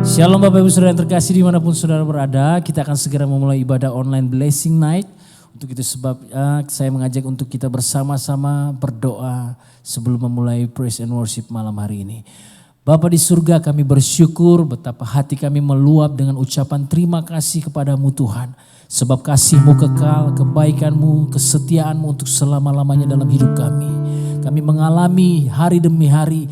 Shalom Bapak Ibu Saudara yang terkasih dimanapun saudara berada. Kita akan segera memulai ibadah online Blessing Night. Untuk itu sebab saya mengajak untuk kita bersama-sama berdoa sebelum memulai praise and worship malam hari ini. Bapa di surga, kami bersyukur betapa hati kami meluap dengan ucapan terima kasih kepadamu Tuhan. Sebab kasih-Mu kekal, kebaikan-Mu, kesetiaan-Mu untuk selama-lamanya dalam hidup kami. Kami mengalami hari demi hari,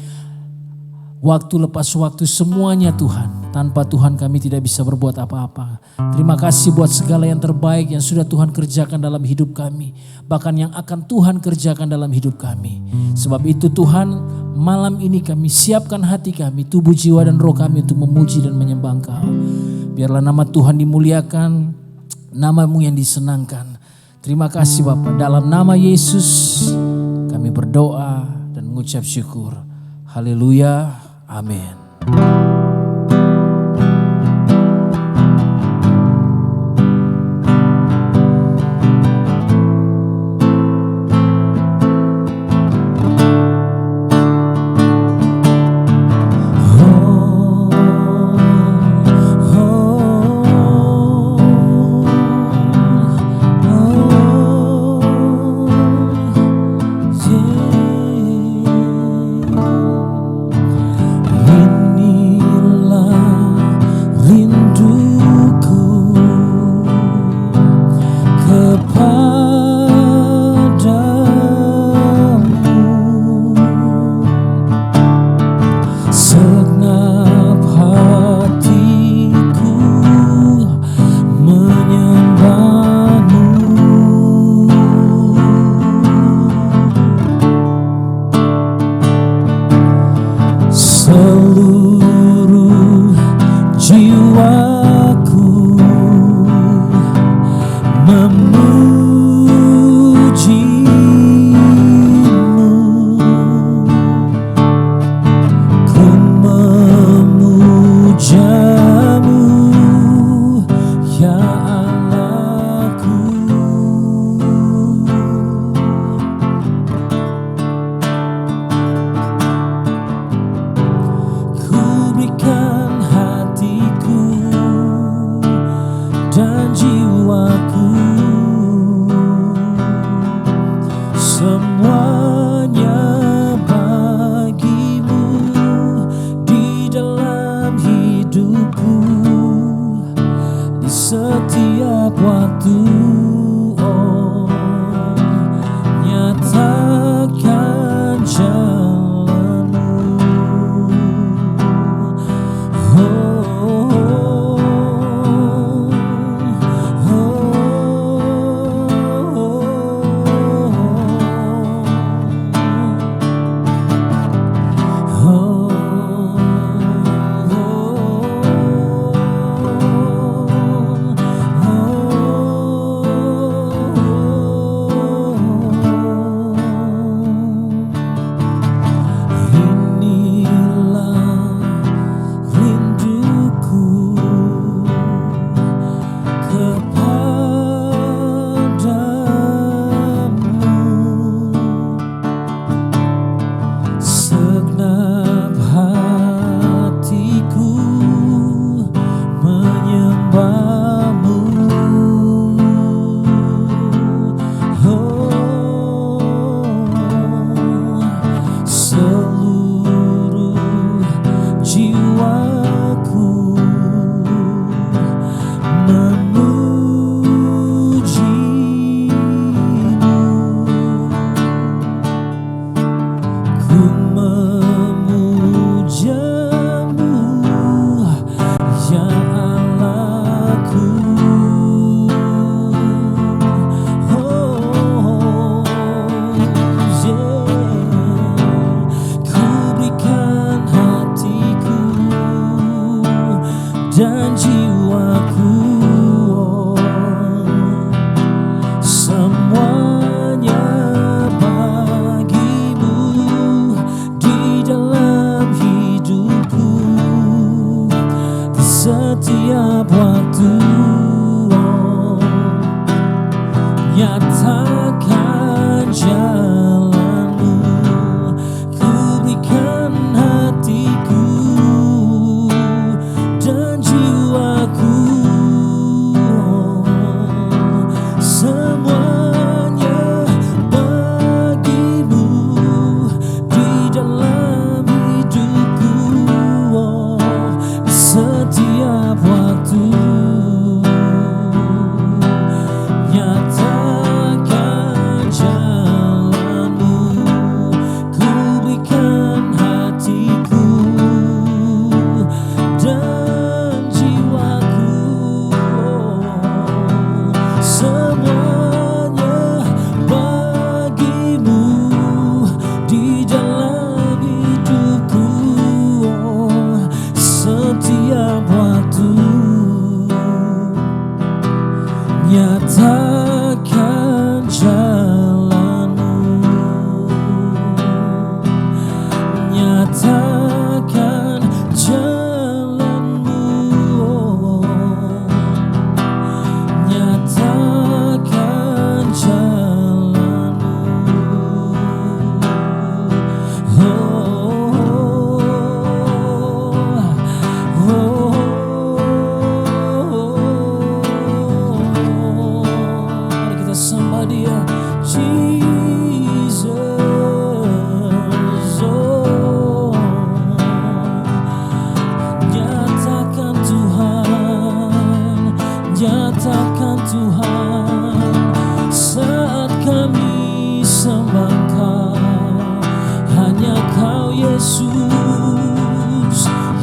waktu lepas waktu semuanya Tuhan. Tanpa Tuhan kami tidak bisa berbuat apa-apa. Terima kasih buat segala yang terbaik yang sudah Tuhan kerjakan dalam hidup kami. Bahkan yang akan Tuhan kerjakan dalam hidup kami. Sebab itu Tuhan, malam ini kami siapkan hati kami, tubuh, jiwa dan roh kami untuk memuji dan menyembah Engkau. Biarlah nama Tuhan dimuliakan, nama-Mu yang disenangkan. Terima kasih Bapa. Dalam nama Yesus kami berdoa dan mengucap syukur. Haleluya. Amin.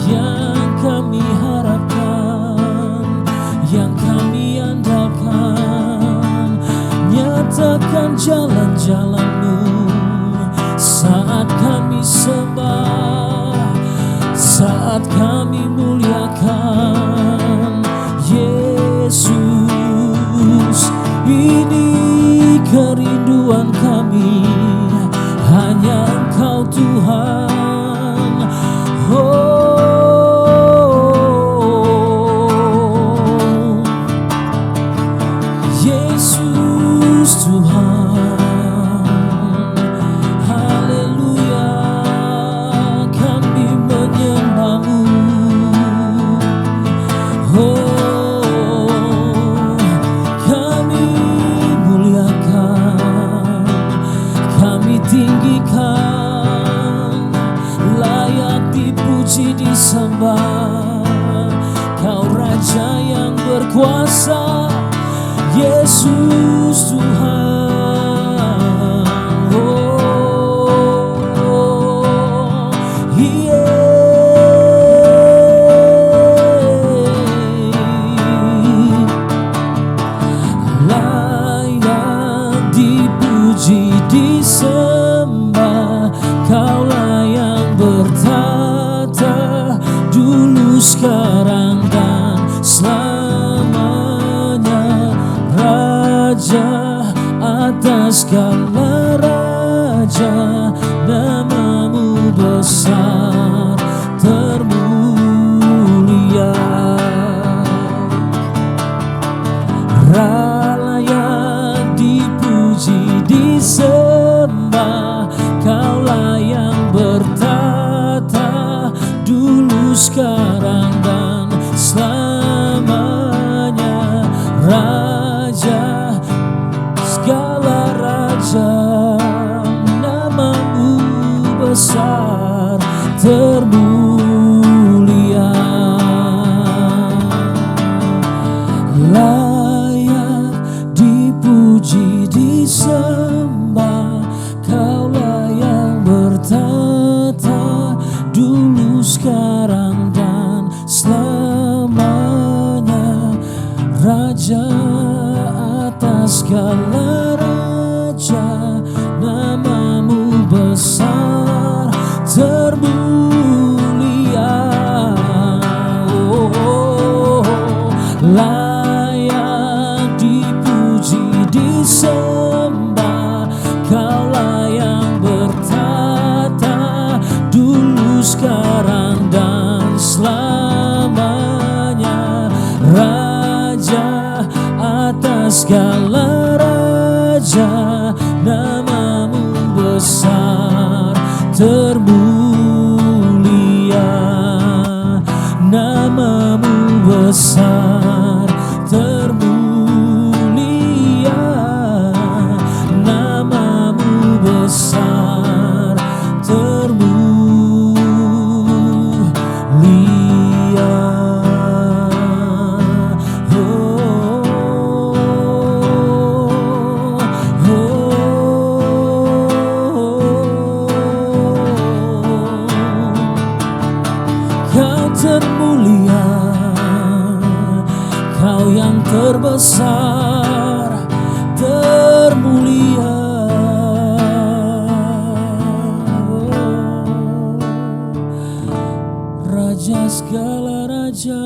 yang kami harapkan, yang kami andalkan. Nyatakan jalan-jalan-Mu saat kami sembah, saat kami muliakan Yesus. Ini kerinduan kami, hanya Engkau Tuhan. Oh, Yesus Tuhan, haleluya, kami menyembah-Mu. Oh, kami muliakan, kami tinggikan, layak dipuji disembah. Kau Raja yang berkuasa, Yesus Tuhan. Oh, layak dipuji disembah. Kaulah yang bertata dulu, sekarang dan selamanya. Raja atas segala raja, nama-Mu besar termulia. Layak dipuji disembah. Kaulah yang bertata dulu, sekarang dan selamanya. Raja segala raja, nama-Mu besar termulia. Layak dipuji disembah. Kaulah yang bertata dulu, sekarang dan selamanya. Raja atas segala raja, nama-Mu besar termulia. Oh, layak dipuji disembah. Kaulah yang bertata dulu, sekarang dan selamanya. Raja atas segala raja, nama-Mu besar termulia. Nama-Mu besar termulia. Nama-Mu besar termulia. Kau termulia, Kau yang terbesar, termulia. Raja segala raja,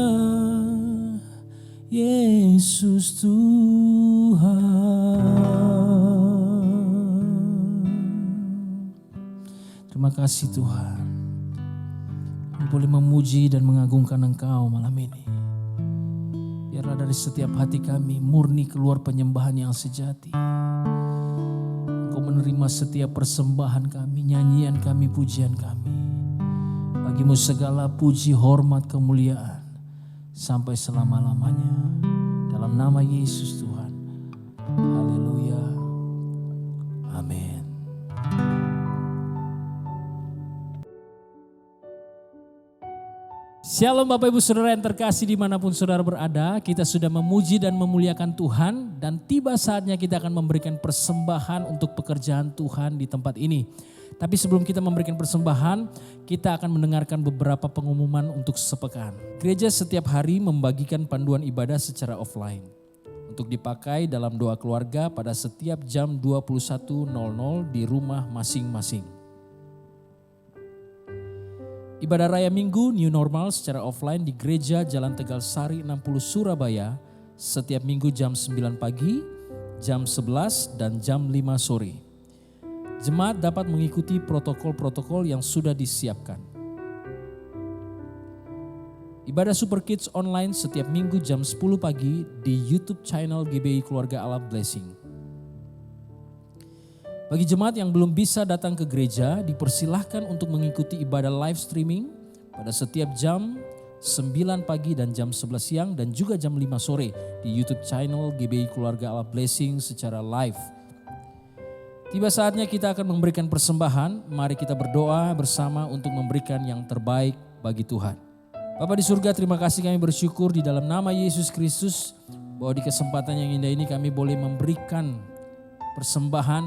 Yesus Tuhan. Terima kasih Tuhan, boleh memuji dan mengagungkan Engkau malam ini. Biarlah dari setiap hati kami murni keluar penyembahan yang sejati. Engkau menerima setiap persembahan kami, nyanyian kami, pujian kami. Bagimu segala puji, hormat, kemuliaan sampai selama-lamanya. Dalam nama Yesus Tuhan. Haleluya. Amin. Shalom Bapak Ibu Saudara yang terkasih dimanapun saudara berada. Kita sudah memuji dan memuliakan Tuhan. Dan tiba saatnya kita akan memberikan persembahan untuk pekerjaan Tuhan di tempat ini. Tapi sebelum kita memberikan persembahan, kita akan mendengarkan beberapa pengumuman untuk sepekan. Gereja setiap hari membagikan panduan ibadah secara offline untuk dipakai dalam doa keluarga pada setiap jam 21.00 di rumah masing-masing. Ibadah Raya Minggu New Normal secara offline di Gereja Jalan Tegal Sari 60 Surabaya setiap minggu jam 9 pagi, jam 11 dan jam 5 sore. Jemaat dapat mengikuti protokol-protokol yang sudah disiapkan. Ibadah Super Kids online setiap minggu jam 10 pagi di YouTube channel GBI Keluarga Allah Blessing. Bagi jemaat yang belum bisa datang ke gereja, dipersilahkan untuk mengikuti ibadah live streaming pada setiap jam 9 pagi dan jam 11 siang dan juga jam 5 sore di YouTube channel GBI Keluarga Allah Blessing secara live. Tiba saatnya kita akan memberikan persembahan, mari kita berdoa bersama untuk memberikan yang terbaik bagi Tuhan. Bapa di surga, terima kasih, kami bersyukur di dalam nama Yesus Kristus bahwa di kesempatan yang indah ini kami boleh memberikan persembahan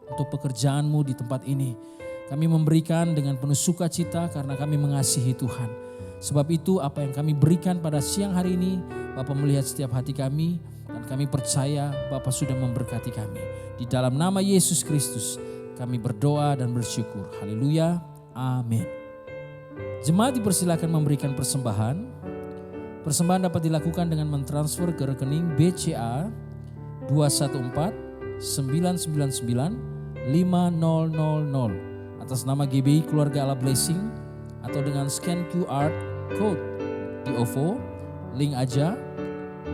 untuk pekerjaan-Mu di tempat ini. Kami memberikan dengan penuh sukacita karena kami mengasihi Tuhan. Sebab itu apa yang kami berikan pada siang hari ini, Bapa melihat setiap hati kami dan kami percaya Bapa sudah memberkati kami. Di dalam nama Yesus Kristus kami berdoa dan bersyukur. Haleluya. Amin. Jemaat dipersilakan memberikan persembahan. Persembahan dapat dilakukan dengan mentransfer ke rekening BCA 214-999-5000 atas nama GBI Keluarga Allah Blessing atau dengan scan QR code di OVO, link aja,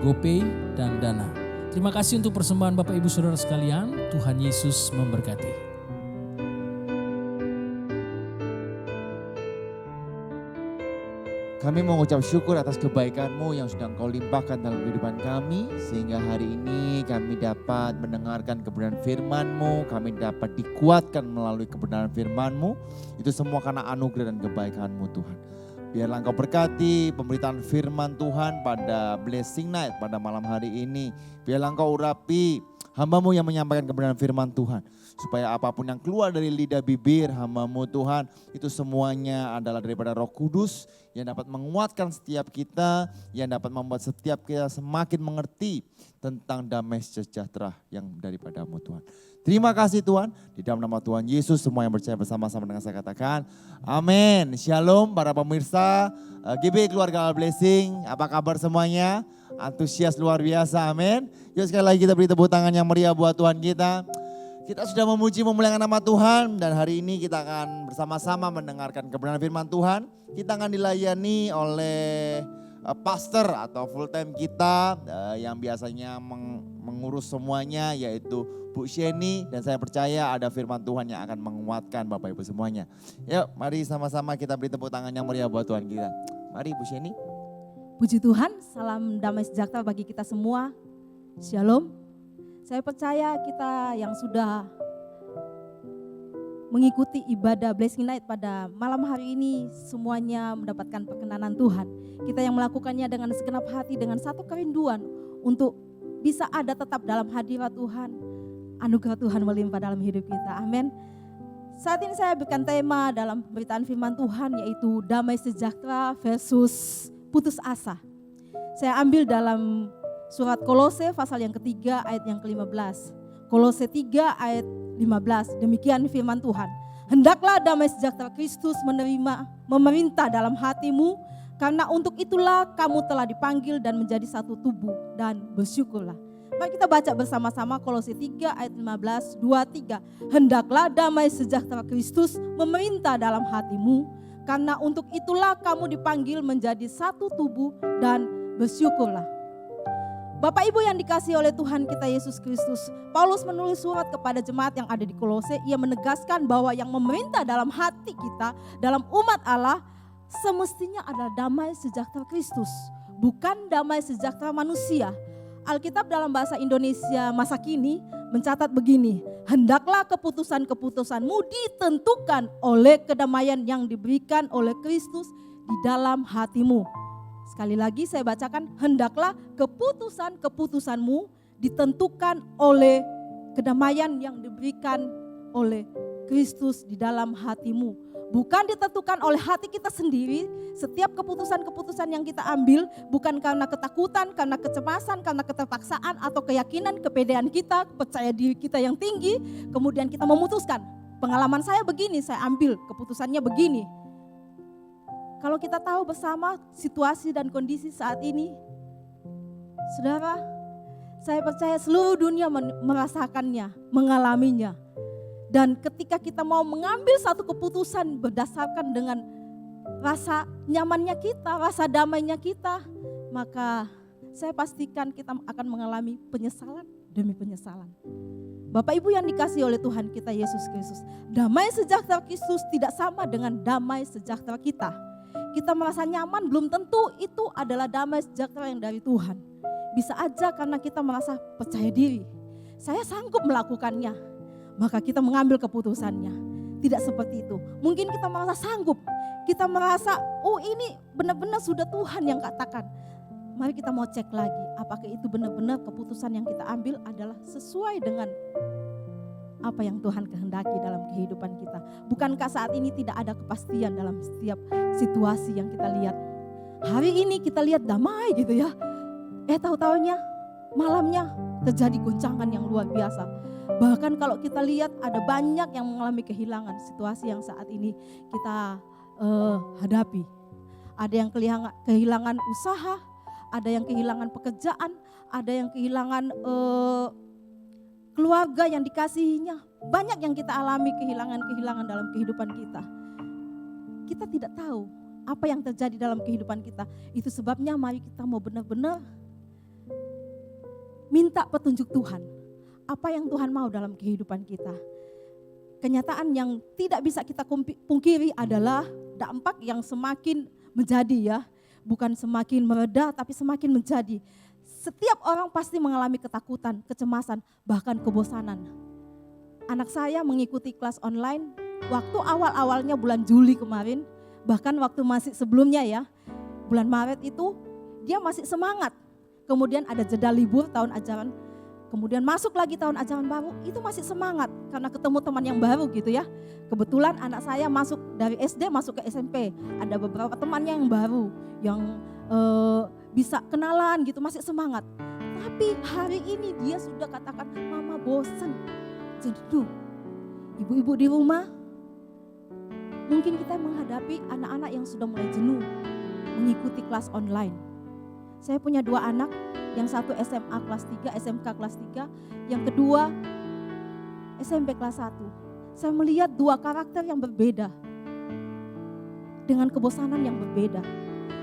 GoPay dan Dana. Terima kasih untuk persembahan Bapak Ibu Saudara sekalian. Tuhan Yesus memberkati. Kami mengucap syukur atas kebaikan-Mu yang sudah Engkau limpahkan dalam kehidupan kami. Sehingga hari ini kami dapat mendengarkan kebenaran firman-Mu. Kami dapat dikuatkan melalui kebenaran firman-Mu. Itu semua karena anugerah dan kebaikan-Mu Tuhan. Biarlah Engkau berkati pemberitaan firman Tuhan pada Blessing Night pada malam hari ini. Biarlah Engkau urapi hamba-Mu yang menyampaikan kebenaran firman Tuhan. Supaya apapun yang keluar dari lidah bibir hamba-Mu Tuhan, itu semuanya adalah daripada Roh Kudus yang dapat menguatkan setiap kita, yang dapat membuat setiap kita semakin mengerti tentang damai sejahtera yang daripada-Mu Tuhan. Terima kasih Tuhan, di dalam nama Tuhan Yesus semua yang percaya bersama-sama dengan saya katakan amin. Shalom para pemirsa GBI Keluarga Allah Blessing, apa kabar semuanya? Antusias luar biasa, amin. Yuk sekali lagi kita beri tepuk tangan yang meriah buat Tuhan kita. Kita sudah memuji memuliakan nama Tuhan dan hari ini kita akan bersama-sama mendengarkan kebenaran firman Tuhan. Kita akan dilayani oleh pastor atau full time kita yang biasanya mengurus semuanya yaitu Bu Sheni, dan saya percaya ada firman Tuhan yang akan menguatkan Bapak Ibu semuanya. Yuk mari sama-sama kita beri tepuk tangan yang meriah buat Tuhan kita. Mari Bu Sheni. Puji Tuhan, salam damai sejahtera bagi kita semua. Shalom. Saya percaya kita yang sudah mengikuti ibadah Blessing Night pada malam hari ini semuanya mendapatkan perkenanan Tuhan. Kita yang melakukannya dengan segenap hati, dengan satu kerinduan untuk bisa ada tetap dalam hadirat Tuhan. Anugerah Tuhan melimpah dalam hidup kita. Amin. Saat ini saya berikan tema dalam pemberitaan firman Tuhan yaitu damai sejahtera versus putus asa. Saya ambil dalam surat Kolose pasal yang ketiga ayat yang ke-15. Kolose 3 ayat 15. Demikian firman Tuhan. Hendaklah damai sejahtera Kristus memerintah dalam hatimu, karena untuk itulah kamu telah dipanggil dan menjadi satu tubuh, dan bersyukurlah. Mari kita baca bersama-sama Kolose 3 ayat 15, 2, 3. Hendaklah damai sejahtera Kristus memerintah dalam hatimu, karena untuk itulah kamu dipanggil menjadi satu tubuh, dan bersyukurlah. Bapak Ibu yang dikasihi oleh Tuhan kita Yesus Kristus, Paulus menulis surat kepada jemaat yang ada di Kolose. Ia menegaskan bahwa yang memerintah dalam hati kita, dalam umat Allah, semestinya adalah damai sejahtera Kristus, bukan damai sejahtera manusia. Alkitab dalam bahasa Indonesia masa kini mencatat begini, hendaklah keputusan-keputusanmu ditentukan oleh kedamaian yang diberikan oleh Kristus di dalam hatimu. Sekali lagi saya bacakan, hendaklah keputusan-keputusanmu ditentukan oleh kedamaian yang diberikan oleh Kristus di dalam hatimu. Bukan ditentukan oleh hati kita sendiri. Setiap keputusan-keputusan yang kita ambil bukan karena ketakutan, karena kecemasan, karena keterpaksaan atau keyakinan, kepedean kita, percaya diri kita yang tinggi. Kemudian kita memutuskan, pengalaman saya begini, saya ambil keputusannya begini. Kalau kita tahu bersama situasi dan kondisi saat ini, saudara, saya percaya seluruh dunia merasakannya, mengalaminya. Dan ketika kita mau mengambil satu keputusan berdasarkan dengan rasa nyamannya kita, rasa damainya kita, maka saya pastikan kita akan mengalami penyesalan demi penyesalan. Bapak Ibu yang dikasihi oleh Tuhan kita Yesus Kristus, damai sejahtera Kristus tidak sama dengan damai sejahtera kita. Kita merasa nyaman belum tentu itu adalah damai sejahtera yang dari Tuhan. Bisa aja karena kita merasa percaya diri, saya sanggup melakukannya, maka kita mengambil keputusannya. Tidak seperti itu. Mungkin kita merasa sanggup. Kita merasa, oh ini benar-benar sudah Tuhan yang katakan. Mari kita mau cek lagi. Apakah itu benar-benar keputusan yang kita ambil adalah sesuai dengan apa yang Tuhan kehendaki dalam kehidupan kita. Bukankah saat ini tidak ada kepastian dalam setiap situasi yang kita lihat. Hari ini kita lihat damai gitu ya. Tahu-tahunya malamnya terjadi goncangan yang luar biasa. Bahkan kalau kita lihat ada banyak yang mengalami kehilangan situasi yang saat ini kita hadapi. Ada yang kehilangan usaha, ada yang kehilangan pekerjaan, ada yang kehilangan keluarga yang dikasihinya. Banyak yang kita alami kehilangan-kehilangan dalam kehidupan kita. Kita tidak tahu apa yang terjadi dalam kehidupan kita. Itu sebabnya mari kita mau benar-benar minta petunjuk Tuhan. Apa yang Tuhan mau dalam kehidupan kita. Kenyataan yang tidak bisa kita pungkiri adalah dampak yang semakin menjadi ya. Bukan semakin mereda tapi semakin menjadi. Setiap orang pasti mengalami ketakutan, kecemasan, bahkan kebosanan. Anak saya mengikuti kelas online waktu awal-awalnya bulan Juli kemarin. Bahkan waktu masih sebelumnya ya, bulan Maret itu dia masih semangat. Kemudian ada jeda libur tahun ajaran. Kemudian masuk lagi tahun ajaran baru, itu masih semangat karena ketemu teman yang baru gitu ya. Kebetulan anak saya masuk dari SD masuk ke SMP, ada beberapa temannya yang baru, yang bisa kenalan gitu, masih semangat. Tapi hari ini dia sudah katakan, mama bosan, jenuh. Ibu-ibu di rumah, mungkin kita menghadapi anak-anak yang sudah mulai jenuh mengikuti kelas online. Saya punya 2 anak, yang satu SMA kelas 3, SMK kelas 3, yang kedua SMP kelas 1. Saya melihat 2 karakter yang berbeda, dengan kebosanan yang berbeda.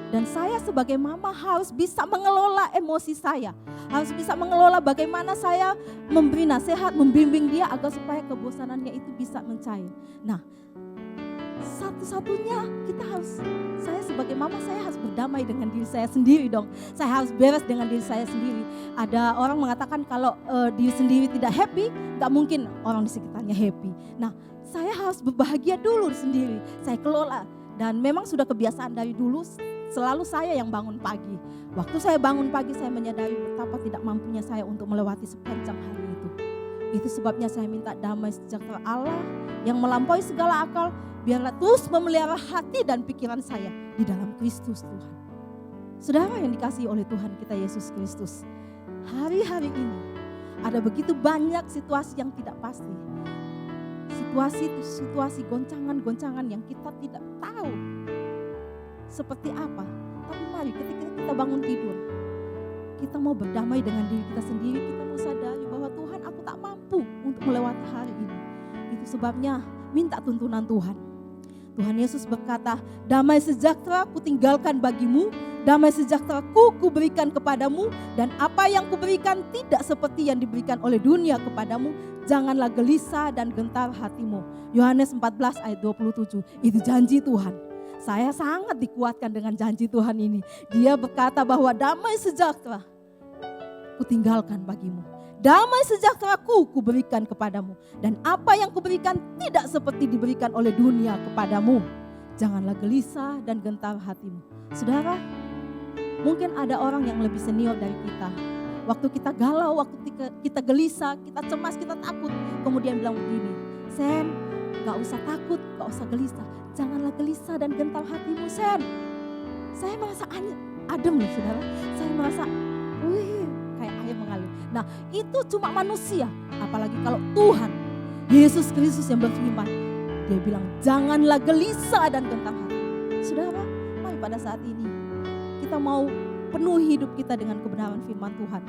Dan saya sebagai mama harus bisa mengelola emosi saya, harus bisa mengelola bagaimana saya memberi nasihat, membimbing dia agar supaya kebosanannya itu bisa mencair. Nah, satu-satunya kita harus, saya sebagai mama saya harus berdamai dengan diri saya sendiri dong. Saya harus beres dengan diri saya sendiri. Ada orang mengatakan kalau diri sendiri tidak happy, gak mungkin orang di sekitarnya happy. Nah, saya harus berbahagia dulu sendiri. Saya kelola dan memang sudah kebiasaan dari dulu selalu saya yang bangun pagi. Waktu saya bangun pagi saya menyadari betapa tidak mampunya saya untuk melewati sepanjang hari itu. Itu sebabnya saya minta damai sejahtera Allah yang melampaui segala akal, biarlah terus memelihara hati dan pikiran saya di dalam Kristus Tuhan. Saudara yang dikasihi oleh Tuhan kita Yesus Kristus, hari-hari ini ada begitu banyak situasi yang tidak pasti. Situasi goncangan-goncangan yang kita tidak tahu seperti apa. Tapi mari ketika kita bangun tidur, kita mau berdamai dengan diri kita sendiri, kita mau sadari bahwa Tuhan, aku tak mampu untuk melewati hari ini. Itu sebabnya minta tuntunan Tuhan. Tuhan Yesus berkata, damai sejahtera kutinggalkan bagimu, damai sejahtera kuberikan kepadamu, dan apa yang kuberikan tidak seperti yang diberikan oleh dunia kepadamu, janganlah gelisah dan gentar hatimu. Yohanes 14 ayat 27, itu janji Tuhan. Saya sangat dikuatkan dengan janji Tuhan ini. Dia berkata bahwa damai sejahtera kutinggalkan bagimu. Damai sejahteraku kuberikan kepadamu. Dan apa yang kuberikan tidak seperti diberikan oleh dunia kepadamu. Janganlah gelisah dan gentar hatimu. Saudara, mungkin ada orang yang lebih senior dari kita. Waktu kita galau, waktu kita gelisah, kita cemas, kita takut. Kemudian bilang begini, Sen, Gak usah takut, gak usah gelisah. Janganlah gelisah dan gentar hatimu, Sen. Saya merasa adem loh saudara. Saya merasa, wih, kayak air mengalir. Nah itu cuma manusia. Apalagi kalau Tuhan, Yesus Kristus yang berfirman. Dia bilang, janganlah gelisah dan gentar hati. Saudara, mari pada saat ini kita mau penuhi hidup kita dengan kebenaran firman Tuhan.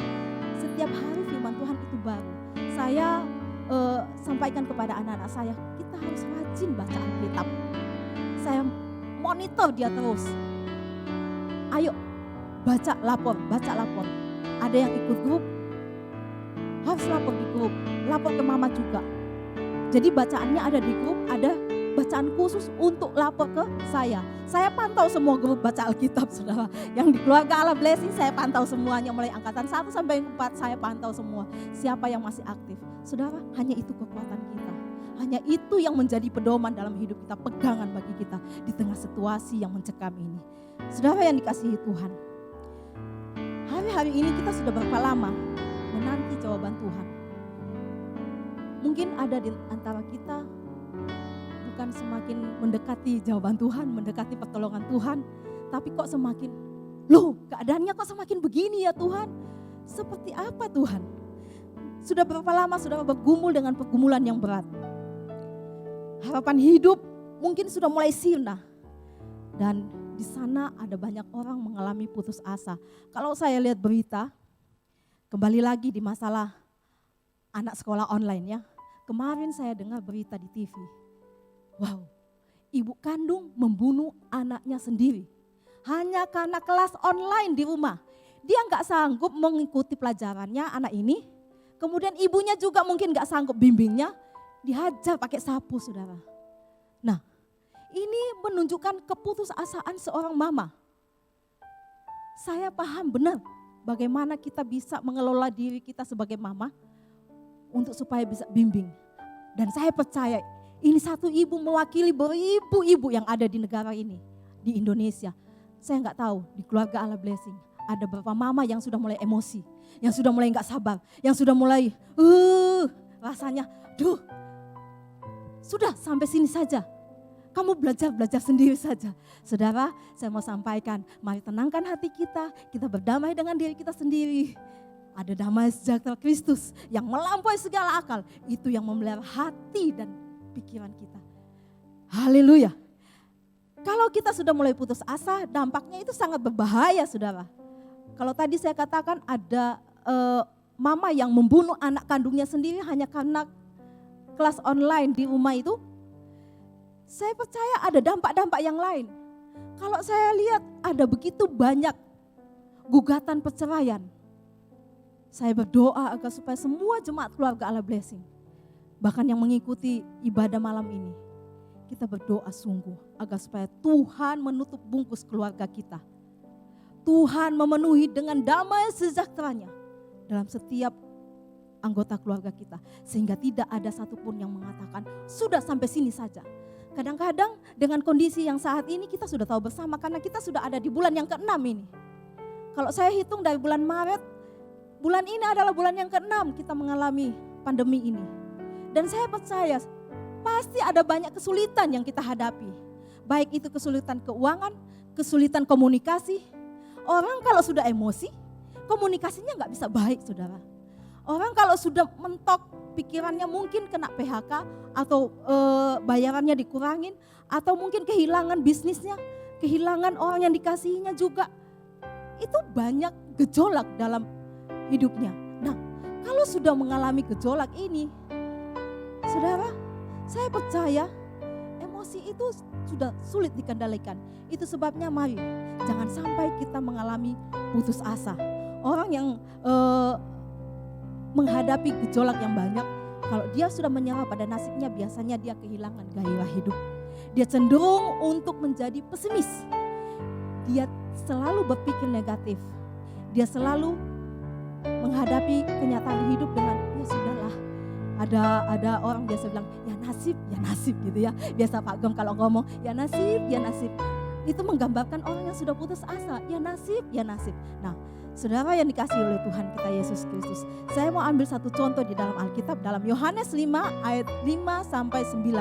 Setiap hari firman Tuhan itu baru. Saya sampaikan kepada anak-anak saya, kita harus rajin baca Alkitab. Saya monitor dia terus. Ayo baca lapor. Ada yang ikut grup, harus lapor di grup, lapor ke mama juga. Jadi bacaannya ada di grup, ada bacaan khusus untuk lapor ke saya. Saya pantau semua grup baca Alkitab saudara. Yang di keluarga Allah Blessing saya pantau semuanya, mulai angkatan 1 sampai 4 saya pantau semua. Siapa yang masih aktif. Saudara, hanya itu kekuatan kita. Hanya itu yang menjadi pedoman dalam hidup kita, pegangan bagi kita di tengah situasi yang mencekam ini. Saudara yang dikasihi Tuhan, hari-hari ini kita sudah berapa lama menanti jawaban Tuhan. Mungkin ada di antara kita bukan semakin mendekati jawaban Tuhan, mendekati pertolongan Tuhan, tapi kok semakin, loh keadaannya kok semakin begini ya Tuhan? Seperti apa Tuhan? Sudah berapa lama sudah bergumul dengan pergumulan yang berat? Harapan hidup mungkin sudah mulai sirna. Dan di sana ada banyak orang mengalami putus asa. Kalau saya lihat berita, kembali lagi di masalah anak sekolah online ya. Kemarin saya dengar berita di TV. Wow, ibu kandung membunuh anaknya sendiri. Hanya karena kelas online di rumah. Dia nggak sanggup mengikuti pelajarannya anak ini. Kemudian ibunya juga mungkin nggak sanggup bimbingnya. Dihajar pakai sapu saudara. Nah, ini menunjukkan keputusasaan seorang mama. Saya paham benar bagaimana kita bisa mengelola diri kita sebagai mama untuk supaya bisa bimbing. Dan saya percaya ini satu ibu mewakili beribu-ibu yang ada di negara ini, di Indonesia. Saya nggak tahu di keluarga Allah Blessing ada berapa mama yang sudah mulai emosi, yang sudah mulai nggak sabar, yang sudah mulai rasanya, sudah sampai sini saja. Kamu belajar sendiri saja. Saudara, saya mau sampaikan, mari tenangkan hati kita berdamai dengan diri kita sendiri. Ada damai sejahtera Kristus yang melampaui segala akal. Itu yang memelihara hati dan pikiran kita. Haleluya. Kalau kita sudah mulai putus asa, dampaknya itu sangat berbahaya saudara. Kalau tadi saya katakan ada mama yang membunuh anak kandungnya sendiri hanya karena kelas online di rumah itu. Saya percaya ada dampak-dampak yang lain. Kalau saya lihat ada begitu banyak gugatan perceraian. Saya berdoa agar supaya semua jemaat keluarga Allah Blessing, bahkan yang mengikuti ibadah malam ini, kita berdoa sungguh agar supaya Tuhan menutup bungkus keluarga kita. Tuhan memenuhi dengan damai sejahteranya dalam setiap anggota keluarga kita. Sehingga tidak ada satupun yang mengatakan sudah sampai sini saja. Kadang-kadang dengan kondisi yang saat ini kita sudah tahu bersama karena kita sudah ada di bulan yang ke-6 ini. Kalau saya hitung dari bulan Maret, bulan ini adalah bulan yang ke-6 kita mengalami pandemi ini. Dan saya percaya pasti ada banyak kesulitan yang kita hadapi. Baik itu kesulitan keuangan, kesulitan komunikasi. Orang kalau sudah emosi, komunikasinya nggak bisa baik saudara. Orang kalau sudah mentok pikirannya mungkin kena PHK atau bayarannya dikurangin. Atau mungkin kehilangan bisnisnya, kehilangan orang yang dikasihinya juga. Itu banyak gejolak dalam hidupnya. Nah, kalau sudah mengalami gejolak ini, saudara, saya percaya emosi itu sudah sulit dikendalikan. Itu sebabnya mari, jangan sampai kita mengalami putus asa. Orang yang menghadapi gejolak yang banyak, kalau dia sudah menyerah pada nasibnya, biasanya dia kehilangan gairah hidup. Dia cenderung untuk menjadi pesimis. Dia selalu berpikir negatif. Dia selalu menghadapi kenyataan hidup dengan ya sudahlah. Ada orang biasa bilang ya nasib gitu ya. Biasa Pak Gom kalau ngomong ya nasib. Itu menggambarkan orang yang sudah putus asa, ya nasib. Nah, saudara yang dikasihi oleh Tuhan kita Yesus Kristus. Saya mau ambil satu contoh di dalam Alkitab dalam Yohanes 5 ayat 5 sampai 9.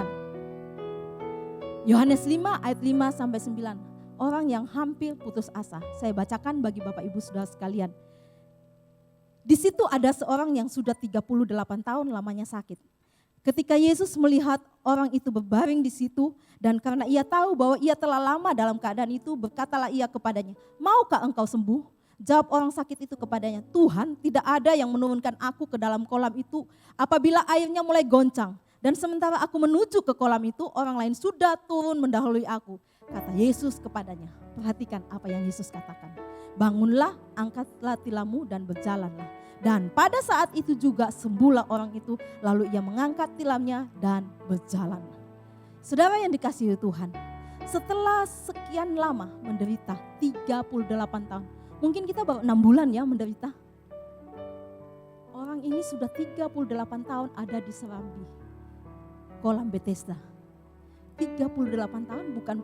Yohanes 5 ayat 5 sampai 9. Orang yang hampir putus asa. Saya bacakan bagi Bapak Ibu Saudara sekalian. Di situ ada seorang yang sudah 38 tahun lamanya sakit. Ketika Yesus melihat orang itu berbaring di situ dan karena ia tahu bahwa ia telah lama dalam keadaan itu, berkatalah ia kepadanya, "Maukah engkau sembuh?" Jawab orang sakit itu kepadanya, "Tuhan, tidak ada yang menurunkan aku ke dalam kolam itu apabila airnya mulai goncang. Dan sementara aku menuju ke kolam itu, orang lain sudah turun mendahului aku." Kata Yesus kepadanya, perhatikan apa yang Yesus katakan. "Bangunlah, angkatlah tilammu dan berjalanlah." Dan pada saat itu juga sembuhlah orang itu, lalu ia mengangkat tilamnya dan berjalan. Saudara yang dikasihi Tuhan, setelah sekian lama menderita 38 tahun, mungkin kita baru 6 bulan ya menderita. Orang ini sudah 38 tahun ada di serambi kolam Bethesda. 38 tahun bukan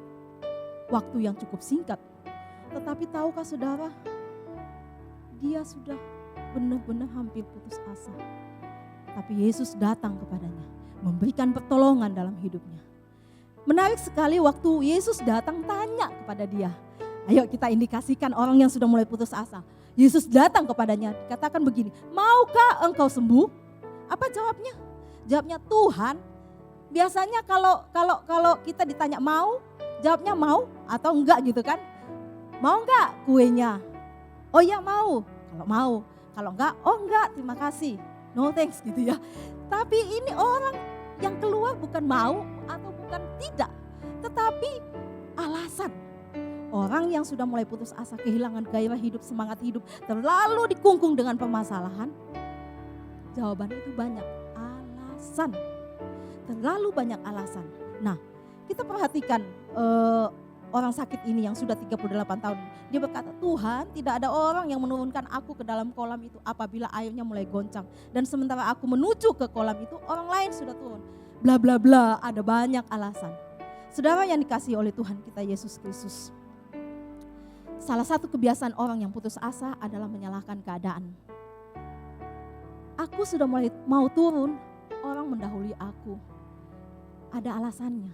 waktu yang cukup singkat. Tetapi tahukah saudara, dia sudah benar-benar hampir putus asa. Tapi Yesus datang kepadanya, memberikan pertolongan dalam hidupnya. Menarik sekali waktu Yesus datang tanya kepada dia. Ayo kita indikasikan orang yang sudah mulai putus asa. Yesus datang kepadanya, katakan begini, "Maukah engkau sembuh?" Apa jawabnya? Jawabnya, "Tuhan." Biasanya kalau kita ditanya mau, jawabnya mau atau enggak gitu kan. "Mau enggak kuenya?" "Oh iya mau." Kalau mau, kalau enggak, "Oh enggak, terima kasih. No thanks," gitu ya. Tapi ini orang yang keluar bukan mau atau bukan tidak, tetapi alasan. Orang yang sudah mulai putus asa, kehilangan gairah hidup, semangat hidup, terlalu dikungkung dengan permasalahan. Jawabannya itu banyak, alasan. Terlalu banyak alasan. Nah, kita perhatikan orang sakit ini yang sudah 38 tahun. Dia berkata, "Tuhan, tidak ada orang yang menurunkan aku ke dalam kolam itu apabila airnya mulai goncang. Dan sementara aku menuju ke kolam itu, orang lain sudah turun." Bla bla bla, ada banyak alasan. Saudara yang dikasihi oleh Tuhan kita Yesus Kristus. Salah satu kebiasaan orang yang putus asa adalah menyalahkan keadaan. Aku sudah mulai mau turun, orang mendahului aku. Ada alasannya.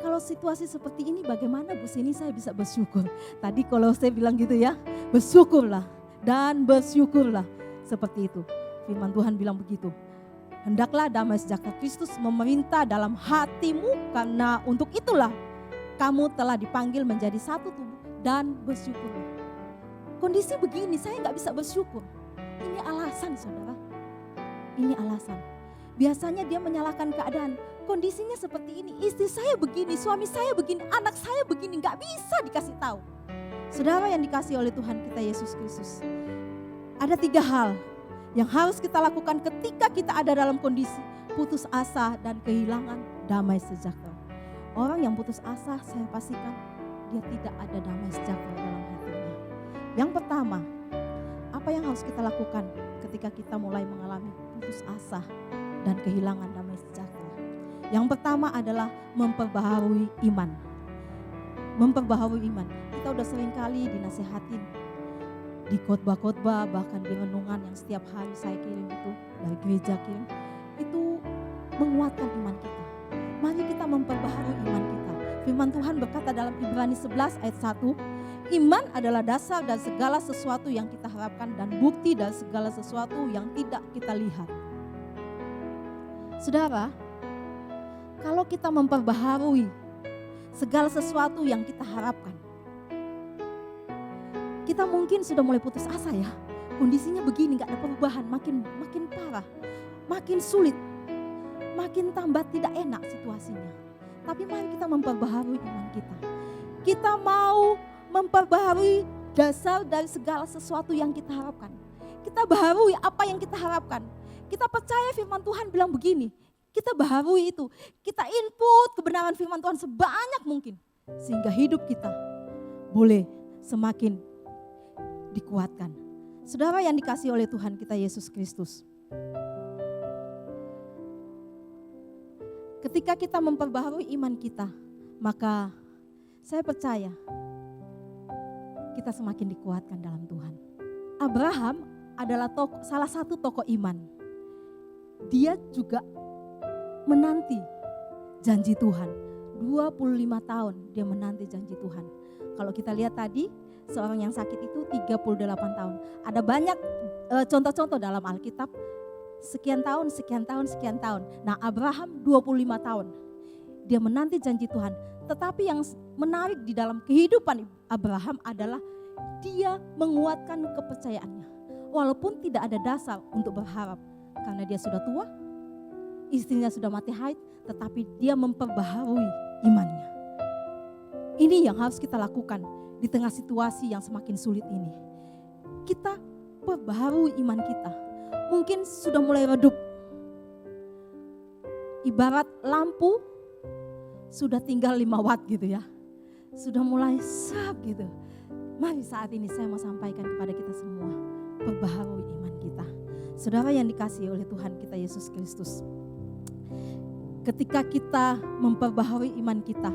Kalau situasi seperti ini bagaimana Bu Sini saya bisa bersyukur? Tadi kalau saya bilang gitu ya, bersyukurlah dan bersyukurlah. Seperti itu. Firman Tuhan bilang begitu. "Hendaklah damai sejahtera Kristus memerintah dalam hatimu, karena untuk itulah kamu telah dipanggil menjadi satu tubuh, dan bersyukurlah." Kondisi begini saya gak bisa bersyukur. Ini alasan saudara. Ini alasan. Biasanya dia menyalahkan keadaan. Kondisinya seperti ini, istri saya begini, suami saya begini, anak saya begini, gak bisa dikasih tahu. Saudara yang dikasihi oleh Tuhan kita Yesus Kristus. Ada 3 hal yang harus kita lakukan ketika kita ada dalam kondisi putus asa dan kehilangan damai sejahtera. Orang yang putus asa saya pastikan dia tidak ada damai sejahtera dalam hatinya. Yang pertama, apa yang harus kita lakukan ketika kita mulai mengalami putus asa dan kehilangan damai sejahtera? Yang pertama adalah memperbaharui iman. Memperbaharui iman. Kita udah sering kali dinasihatin di khotbah-khotbah, bahkan di renungan yang setiap hari saya kirim itu, dari gereja kirim, itu menguatkan iman kita. Mari kita memperbaharui iman kita. Firman Tuhan berkata dalam Ibrani 11 ayat 1, "Iman adalah dasar dan segala sesuatu yang kita harapkan dan bukti dari segala sesuatu yang tidak kita lihat." Saudara, kalau kita memperbaharui segala sesuatu yang kita harapkan, kita mungkin sudah mulai putus asa ya. Kondisinya begini, gak ada perubahan, makin parah, makin sulit, makin tambah tidak enak situasinya. Tapi mari kita memperbaharui iman kita. Kita mau memperbaharui dasar dari segala sesuatu yang kita harapkan. Kita baharui apa yang kita harapkan. Kita percaya firman Tuhan bilang begini. Kita baharui itu. Kita input kebenaran firman Tuhan sebanyak mungkin. Sehingga hidup kita boleh semakin dikuatkan. Saudara yang dikasihi oleh Tuhan kita Yesus Kristus. Ketika kita memperbaharui iman kita, maka saya percaya kita semakin dikuatkan dalam Tuhan. Abraham adalah salah satu tokoh iman. Dia juga menanti janji Tuhan. 25 tahun dia menanti janji Tuhan. Kalau kita lihat tadi, seorang yang sakit itu 38 tahun. Ada banyak contoh-contoh dalam Alkitab, sekian tahun, sekian tahun, sekian tahun. Nah, Abraham 25 tahun. Dia menanti janji Tuhan. Tetapi yang menarik di dalam kehidupan Abraham adalah dia menguatkan kepercayaannya. Walaupun tidak ada dasar untuk berharap. Karena dia sudah tua, istrinya sudah mati haid, tetapi dia memperbaharui imannya. Ini yang harus kita lakukan di tengah situasi yang semakin sulit ini. Kita perbaharui iman kita. Mungkin sudah mulai redup. Ibarat lampu sudah tinggal 5 watt gitu ya. Sudah mulai sap gitu. Mari saat ini saya mau sampaikan kepada kita semua, perbaharui iman kita. Saudara yang dikasihi oleh Tuhan kita Yesus Kristus. Ketika kita memperbaharui iman kita,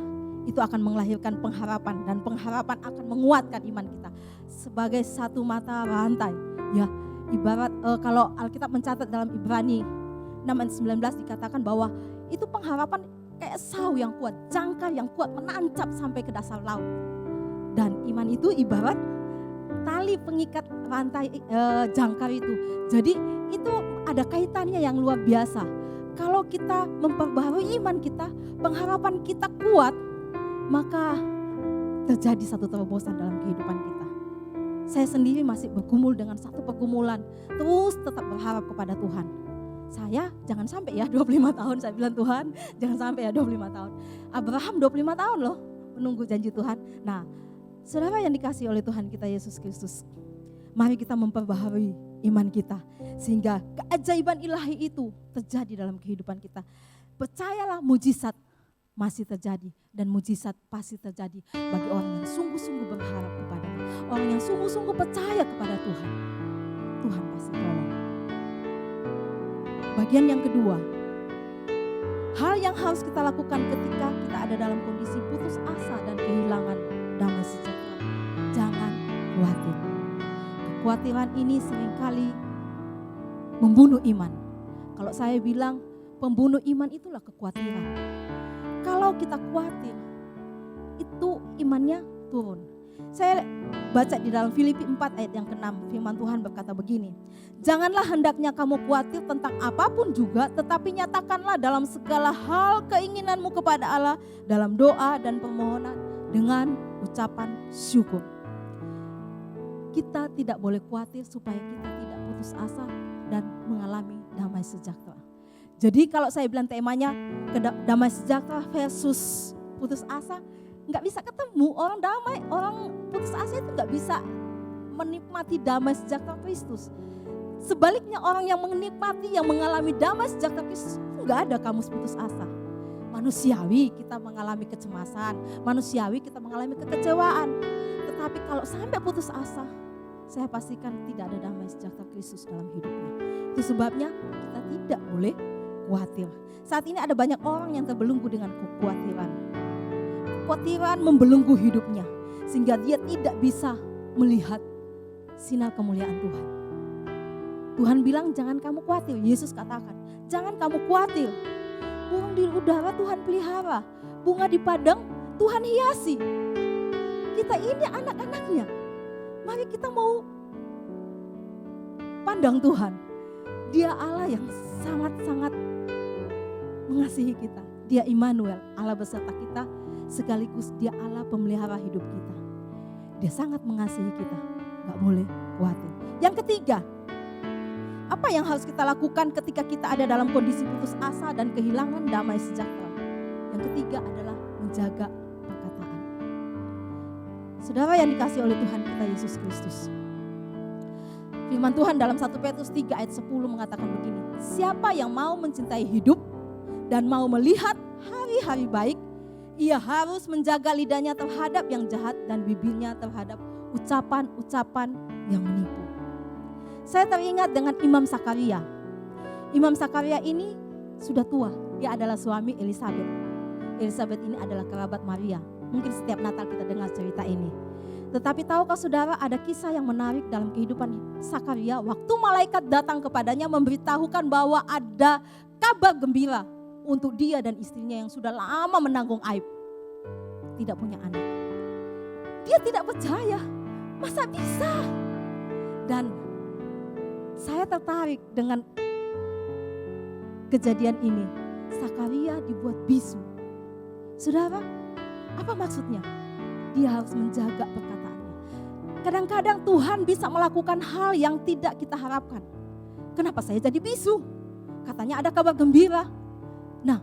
itu akan melahirkan pengharapan dan pengharapan akan menguatkan iman kita sebagai satu mata rantai. Ya, ibarat kalau Alkitab mencatat dalam Ibrani 6 ayat 19 dikatakan bahwa itu pengharapan kayak sau yang kuat, jangkar yang kuat menancap sampai ke dasar laut. Dan iman itu ibarat tali pengikat rantai jangkar itu. Jadi itu ada kaitannya yang luar biasa. Kalau kita memperbaharui iman kita, pengharapan kita kuat, maka terjadi satu terobosan dalam kehidupan kita. Saya sendiri masih bergumul dengan satu pergumulan, terus tetap berharap kepada Tuhan. Saya jangan sampai ya 25 tahun saya bilang Tuhan, jangan sampai ya 25 tahun. Abraham 25 tahun loh menunggu janji Tuhan. Nah, saudara yang dikasihi oleh Tuhan kita Yesus Kristus, mari kita memperbaharui iman kita sehingga keajaiban ilahi itu terjadi dalam kehidupan kita. Percayalah, mujizat masih terjadi dan mujizat pasti terjadi bagi orang yang sungguh-sungguh berharap kepada-Nya, orang yang sungguh-sungguh percaya kepada Tuhan. Tuhan pasti tolong. Bagian yang kedua, hal yang harus kita lakukan ketika kita ada dalam kondisi putus asa dan kehilangan damai sejahtera. Jangan khawatir. Kekhawatiran ini seringkali membunuh iman. Kalau saya bilang pembunuh iman itulah kekhawatiran. Kalau kita khawatir, itu imannya turun. Saya baca di dalam Filipi 4 ayat yang ke-6, firman Tuhan berkata begini. Janganlah hendaknya kamu khawatir tentang apapun juga, tetapi nyatakanlah dalam segala hal keinginanmu kepada Allah dalam doa dan permohonan dengan ucapan syukur. Kita tidak boleh khawatir supaya kita tidak putus asa dan mengalami damai sejahtera. Jadi kalau saya bilang temanya damai sejahtera versus putus asa, nggak bisa ketemu. Orang damai, orang putus asa itu nggak bisa menikmati damai sejahtera Kristus. Sebaliknya orang yang menikmati, yang mengalami damai sejahtera Kristus, nggak ada kamus putus asa. Manusiawi kita mengalami kecemasan, manusiawi kita mengalami kekecewaan. Tetapi kalau sampai putus asa, saya pastikan tidak ada damai sejahtera Kristus dalam hidupnya. Itu sebabnya kita tidak boleh khawatir. Saat ini ada banyak orang yang terbelenggu dengan kekhawatiran. Kekhawatiran membelenggu hidupnya sehingga dia tidak bisa melihat sinar kemuliaan Tuhan. Tuhan bilang jangan kamu khawatir. Yesus katakan jangan kamu khawatir. Burung di udara Tuhan pelihara, bunga di padang Tuhan hiasi. Kita ini anak-anaknya. Mari kita mau pandang Tuhan. Dia Allah yang sangat-sangat mengasihi kita. Dia Immanuel, Allah beserta kita, sekaligus dia Allah pemelihara hidup kita. Dia sangat mengasihi kita, gak boleh khawatir. Yang ketiga, apa yang harus kita lakukan ketika kita ada dalam kondisi putus asa dan kehilangan damai sejahtera? Yang ketiga adalah menjaga perkataan. Saudara yang dikasihi oleh Tuhan kita Yesus Kristus. Firman Tuhan dalam 1 Petrus 3 ayat 10 mengatakan begini. Siapa yang mau mencintai hidup dan mau melihat hari-hari baik, ia harus menjaga lidahnya terhadap yang jahat dan bibirnya terhadap ucapan-ucapan yang menipu. Saya teringat dengan Imam Sakaria. Imam Sakaria ini sudah tua. Dia adalah suami Elizabeth. Elizabeth ini adalah kerabat Maria. Mungkin setiap Natal kita dengar cerita ini. Tetapi tahukah saudara ada kisah yang menarik dalam kehidupan Sakaria. Waktu malaikat datang kepadanya memberitahukan bahwa ada kabar gembira untuk dia dan istrinya yang sudah lama menanggung aib. tidak punya anak. Dia tidak percaya, masa bisa? Dan saya tertarik dengan kejadian ini. Zakaria dibuat bisu. Saudara, apa maksudnya? Dia harus menjaga perkataannya. Kadang-kadang Tuhan bisa melakukan hal yang tidak kita harapkan. Kenapa saya jadi bisu? Katanya ada kabar gembira. Nah,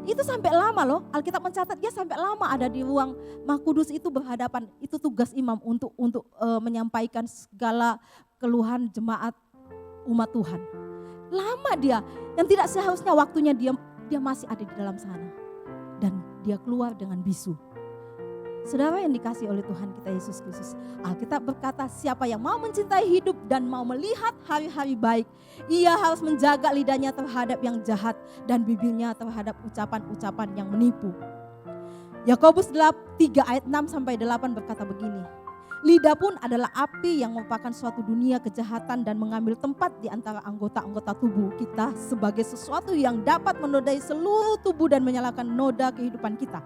itu sampai lama loh. Alkitab mencatat dia sampai lama ada di ruang Maha Kudus itu berhadapan. Itu tugas imam untuk menyampaikan segala keluhan jemaat umat Tuhan. Lama dia, yang tidak seharusnya waktunya dia masih ada di dalam sana. Dan dia keluar dengan bisu. Saudara yang dikasih oleh Tuhan kita Yesus Kristus, Alkitab berkata siapa yang mau mencintai hidup dan mau melihat hari-hari baik, ia harus menjaga lidahnya terhadap yang jahat dan bibirnya terhadap ucapan-ucapan yang menipu. Yakobus 3 ayat 6 sampai 8 berkata begini. Lidah pun adalah api yang merupakan suatu dunia kejahatan dan mengambil tempat di antara anggota-anggota tubuh kita sebagai sesuatu yang dapat menodai seluruh tubuh dan menyalakan noda kehidupan kita.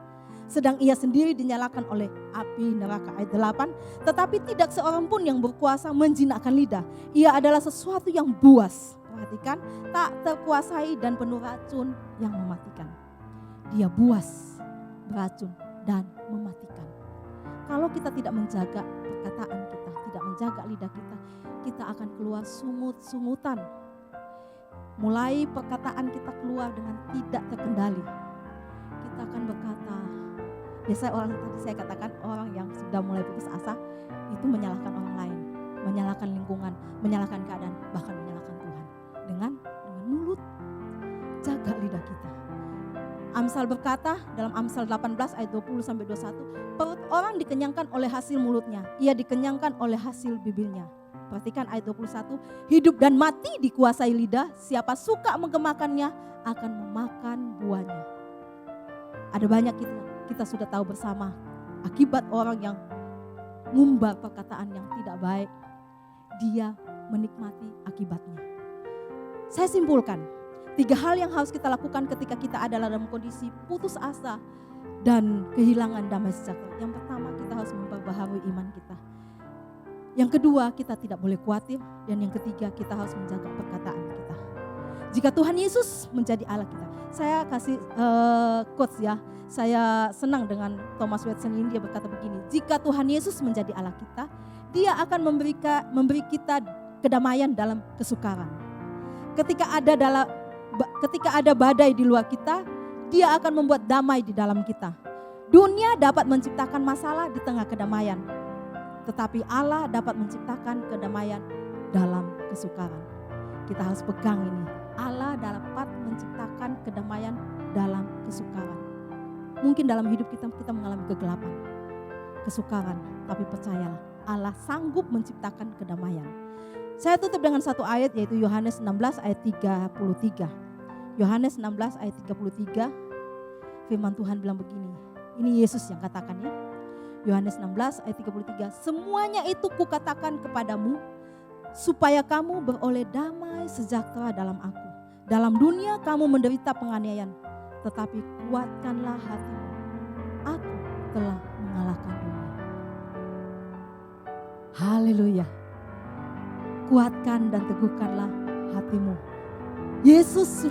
Sedang ia sendiri dinyalakan oleh api neraka. Ayat 8, tetapi tidak seorang pun yang berkuasa menjinakkan lidah. Ia adalah sesuatu yang buas. Perhatikan, tak terkuasai dan penuh racun yang mematikan. Dia buas, beracun dan mematikan. Kalau kita tidak menjaga perkataan kita, tidak menjaga lidah kita, kita akan keluar sungut-sungutan. Mulai perkataan kita keluar dengan tidak terkendali. Kita akan berkata, biasa orang tadi saya katakan orang yang sudah mulai putus asa itu menyalahkan orang lain, menyalahkan lingkungan, menyalahkan keadaan, bahkan menyalahkan Tuhan. Dengan mulut, jaga lidah kita. Amsal berkata dalam Amsal 18 ayat 20 sampai 21, perut orang dikenyangkan oleh hasil mulutnya, ia dikenyangkan oleh hasil bibirnya. Perhatikan ayat 21, hidup dan mati dikuasai lidah, siapa suka menggemakannya akan memakan buahnya. Ada banyak kita sudah tahu bersama akibat orang yang ngumbar perkataan yang tidak baik, dia menikmati akibatnya. Saya simpulkan, 3 hal yang harus kita lakukan ketika kita adalah dalam kondisi putus asa dan kehilangan damai sejahtera. Yang pertama, kita harus memperbaharui iman kita. Yang kedua, kita tidak boleh khawatir. Dan yang ketiga, kita harus menjaga perkataan kita. Jika Tuhan Yesus menjadi Allah kita. Saya kasih quotes ya. Saya senang dengan Thomas Watson ini, dia berkata begini. Jika Tuhan Yesus menjadi Allah kita, dia akan memberi kita kedamaian dalam kesukaran. Ketika ada badai di luar kita, dia akan membuat damai di dalam kita. Dunia dapat menciptakan masalah di tengah kedamaian. Tetapi Allah dapat menciptakan kedamaian dalam kesukaran. Kita harus pegang ini. Allah dapat menciptakan kedamaian dalam kesukaran. Mungkin dalam hidup kita mengalami kegelapan, kesukaran. Tapi percayalah, Allah sanggup menciptakan kedamaian. Saya tutup dengan satu ayat yaitu Yohanes 16 ayat 33. Yohanes 16 ayat 33, firman Tuhan bilang begini. Ini Yesus yang katakan ya. Yohanes 16 ayat 33, semuanya itu kukatakan kepadamu supaya kamu beroleh damai sejahtera dalam aku. Dalam dunia kamu menderita penganiayaan, tetapi kuatkanlah hatimu. Aku telah mengalahkan dunia. Haleluya. Kuatkan dan teguhkanlah hatimu. Yesus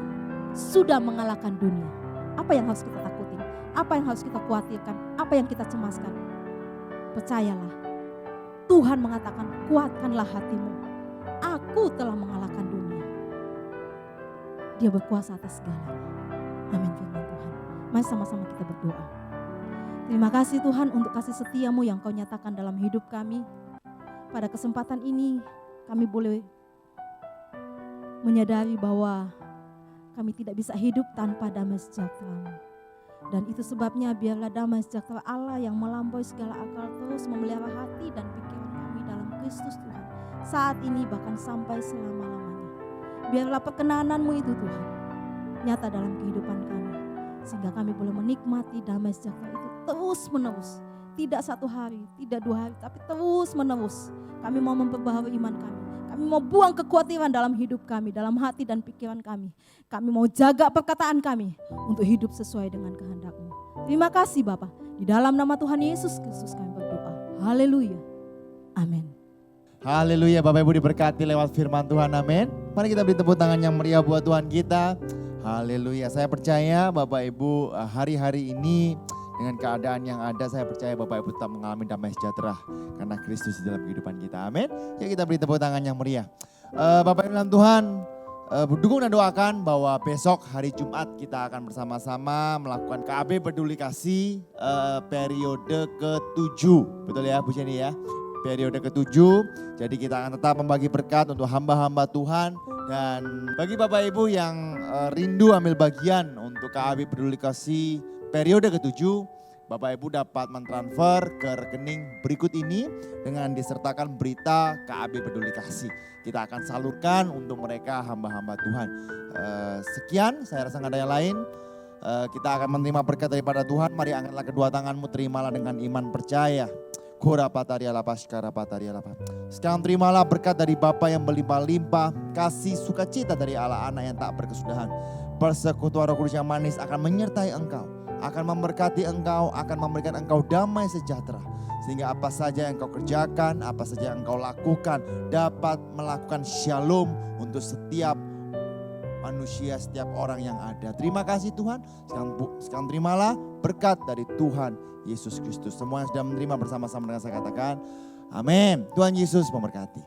sudah mengalahkan dunia. Apa yang harus kita takutin? Apa yang harus kita khawatirkan? Apa yang kita cemaskan? Percayalah, Tuhan mengatakan kuatkanlah hatimu. Aku telah mengalahkan dunia. Dia berkuasa atas segalanya. Amin firman Tuhan. Mari sama-sama kita berdoa. Terima kasih Tuhan untuk kasih setiamu yang kau nyatakan dalam hidup kami. Pada kesempatan ini kami boleh menyadari bahwa kami tidak bisa hidup tanpa damai sejahtera-Mu. Dan itu sebabnya biarlah damai sejahtera Allah yang melampaui segala akal terus memelihara hati dan pikiran kami dalam Kristus Tuhan. Saat ini bahkan sampai selama-lamanya. Biarlah perkenanan-Mu itu Tuhan nyata dalam kehidupan kami. Sehingga kami boleh menikmati damai sejahtera itu terus menerus. Tidak 1 hari, tidak 2 hari, tapi terus menerus. Kami mau memperbaharui iman kami. Kami mau buang kekhawatiran dalam hidup kami, dalam hati dan pikiran kami. Kami mau jaga perkataan kami untuk hidup sesuai dengan kehendak-Mu. Terima kasih Bapa. Di dalam nama Tuhan Yesus Kristus kami berdoa. Haleluya. Amin. Haleluya, Bapak Ibu diberkati lewat firman Tuhan, amin. Mari kita beri tepuk tangan yang meriah buat Tuhan kita. Haleluya, saya percaya Bapak Ibu hari-hari ini dengan keadaan yang ada, saya percaya Bapak Ibu tetap mengalami damai sejahtera karena Kristus di dalam kehidupan kita, amin. Ya, kita beri tepuk tangan yang meriah. Bapak Ibu dalam Tuhan, dukung dan doakan bahwa besok hari Jumat kita akan bersama-sama melakukan KB Peduli Kasih periode ke-7. Betul ya Bu Jenny ya? Periode ke-7. Jadi kita akan tetap membagi berkat untuk hamba-hamba Tuhan. Dan bagi Bapak Ibu yang rindu ambil bagian untuk KB Peduli Kasih periode ke-7, Bapak Ibu dapat mentransfer ke rekening berikut ini dengan disertakan berita KB Peduli Kasih. Kita akan salurkan untuk mereka hamba-hamba Tuhan. Sekian, saya rasa nggak ada yang lain. Kita akan menerima berkat daripada Tuhan. Mari angkatlah kedua tanganmu, terimalah dengan iman percaya. Sekarang terimalah berkat dari Bapa yang berlimpah-limpah, kasih sukacita dari Allah anak yang tak berkesudahan. Persekutuan Roh Kudus yang manis akan menyertai engkau, akan memberkati engkau, akan memberikan engkau damai sejahtera. Sehingga apa saja yang engkau kerjakan, apa saja yang engkau lakukan, dapat melakukan shalom untuk setiap manusia, setiap orang yang ada. Terima kasih Tuhan. Sekarang terimalah berkat dari Tuhan Yesus Kristus. Semua yang sudah menerima bersama-sama dengan saya katakan, amin. Tuhan Yesus memberkati.